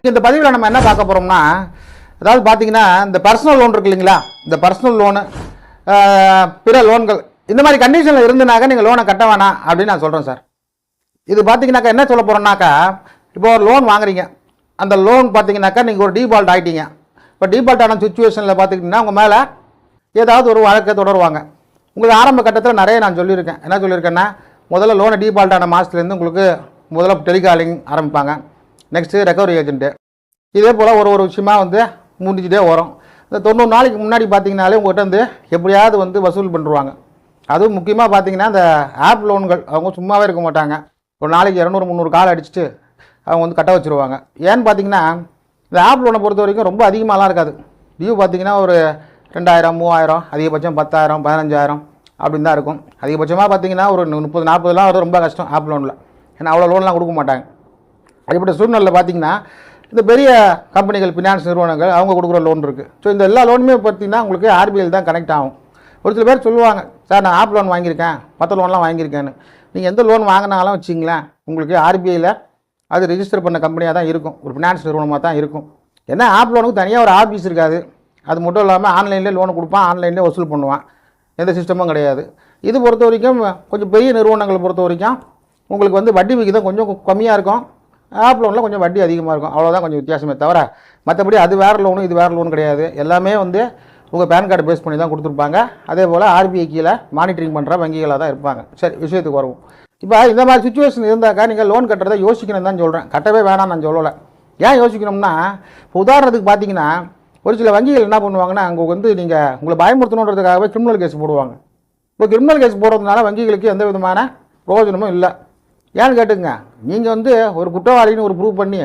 இந்த பதிவில் நம்ம என்ன பார்க்க போகிறோம்னா, அதாவது பார்த்தீங்கன்னா இந்த பர்சனல் லோன் இருக்கு இல்லைங்களா, இந்த பர்சனல் லோனு பிற லோன்கள் இந்த மாதிரி கண்டிஷனில் இருந்துனாக்கா நீங்கள் லோனை கட்ட வேணாம் அப்படின்னு நான் சொல்கிறேன் சார். இது பார்த்தீங்கன்னாக்கா என்ன சொல்ல போகிறோம்னாக்கா, இப்போ ஒரு லோன் வாங்குறீங்க, அந்த லோன் பார்த்தீங்கன்னாக்கா நீங்கள் ஒரு டீபால்ட் ஆகிட்டீங்க. இப்போ டீபால்ட் ஆன சுச்சுவேஷனில் பார்த்துக்கிட்டிங்கன்னா உங்கள் மேலே ஏதாவது ஒரு வழக்கை தொடருவாங்க. உங்களுக்கு ஆரம்ப கட்டத்தில் நிறைய நான் சொல்லியிருக்கேன். என்ன சொல்லியிருக்கேன்னா, முதல்ல லோனை டீபால்ட் ஆன மாதத்துலேருந்து உங்களுக்கு முதல்ல டெலிகாலிங் ஆரம்பிப்பாங்க, நெக்ஸ்ட்டு ரெக்கவரி ஏஜென்ட்டு, இதே போல் ஒரு விஷயமா முடிஞ்சுட்டே வரும். இந்த 90 நாளைக்கு முன்னாடி பார்த்தீங்கன்னாலே உங்கள்கிட்ட எப்படியாவது வசூல் பண்ணுவாங்க. அதுவும் முக்கியமாக பார்த்தீங்கன்னா இந்த ஆப் லோன்கள் அவங்க சும்மாவே இருக்க மாட்டாங்க. ஒரு நாளைக்கு 200-300 கால் அடிச்சுட்டு அவங்க கட்ட வச்சுருவாங்க. ஏன்னு பார்த்தீங்கன்னா இந்த ஆப் லோனை பொறுத்த வரைக்கும் ரொம்ப அதிகமாகலாம் இருக்காது. டியூ பார்த்தீங்கன்னா ஒரு 2000, 3000, அதிகபட்சம் 10,000, 15,000 அப்படின்னு தான் இருக்கும். அதிகபட்சமாக பார்த்தீங்கன்னா ஒரு 30-40 வருது. ரொம்ப கஷ்டம் ஆப் லோனில், ஏன்னா அவ்வளோ லோன்லாம் கொடுக்க மாட்டாங்க. அப்படிப்பட்ட சூழ்நிலையில் பார்த்தீங்கன்னா இந்த பெரிய கம்பெனிகள், ஃபினான்ஸ் நிறுவனங்கள் அவங்க கொடுக்குற லோன் இருக்குது. ஸோ இந்த எல்லா லோனுமே பார்த்தீங்கன்னா உங்களுக்கு ஆர்பிஐயில் தான் கனெக்ட் ஆகும். ஒரு சில பேர் சொல்லுவாங்க, சார் நான் ஆப் லோன் வாங்கியிருக்கேன், மற்ற லோன்லாம் வாங்கியிருக்கேன்னு. நீங்கள் எந்த லோன் வாங்கினாலும் வச்சிங்களேன், உங்களுக்கு ஆர்பிஐயில் அது ரிஜிஸ்டர் பண்ண கம்பெனியாக தான் இருக்கும், ஒரு ஃபினான்ஸ் நிறுவனமாக தான் இருக்கும். ஏன்னா ஆப் லோனுக்கு தனியாக ஒரு ஆஃபீஸ் இருக்காது. அது மட்டும் இல்லாமல் ஆன்லைன்லேயே லோன் கொடுப்பான், ஆன்லைன்லேயே வசூல் பண்ணுவான், எந்த சிஸ்டமும் கிடையாது. இது பொறுத்த வரைக்கும் கொஞ்சம் பெரிய நிறுவனங்களை பொறுத்த வரைக்கும் உங்களுக்கு வட்டி விகிதம் கொஞ்சம் கம்மியாக இருக்கும், ஆப் லோனில் கொஞ்சம் வட்டி அதிகமாக இருக்கும். அவ்வளோதான் கொஞ்சம் வித்தியாசமே தவிர மற்றபடி அது வேறு லோனு இது வேறு லோன் கிடையாது. எல்லாமே உங்கள் பேன் கார்டு பேஸ் பண்ணி தான் கொடுத்துருப்பாங்க. அதே போல் ஆர்பிஐ கீழே மானிட்டரிங் பண்ணுற வங்கிகளாக தான் இருப்பாங்க. சரி, விஷயத்துக்கு வருவோம். இப்போ இந்த மாதிரி சுச்சுவேஷன் இருந்தாக்கா நீங்கள் லோன் கட்டுறதை யோசிக்கணும் தான் சொல்கிறேன், கட்டவே வேணாம் நான் சொல்லலை. ஏன் யோசிக்கணும்னா, இப்போ உதாரணத்துக்கு பார்த்தீங்கன்னா ஒரு சில வங்கிகள் என்ன பண்ணுவாங்கன்னா, அங்கே நீங்கள் உங்களை பயமுறுத்தணுன்றதுக்காகவே கிரிமினல் கேஸ் போடுவாங்க. இப்போ கிரிமினல் கேஸ் போடுறதுனால வங்கிகளுக்கு எந்த விதமான பிரயோஜனமும் இல்லை. ஏன்னு கேட்டுங்க, நீங்கள் ஒரு குற்றவாளின்னு ப்ரூவ் பண்ணி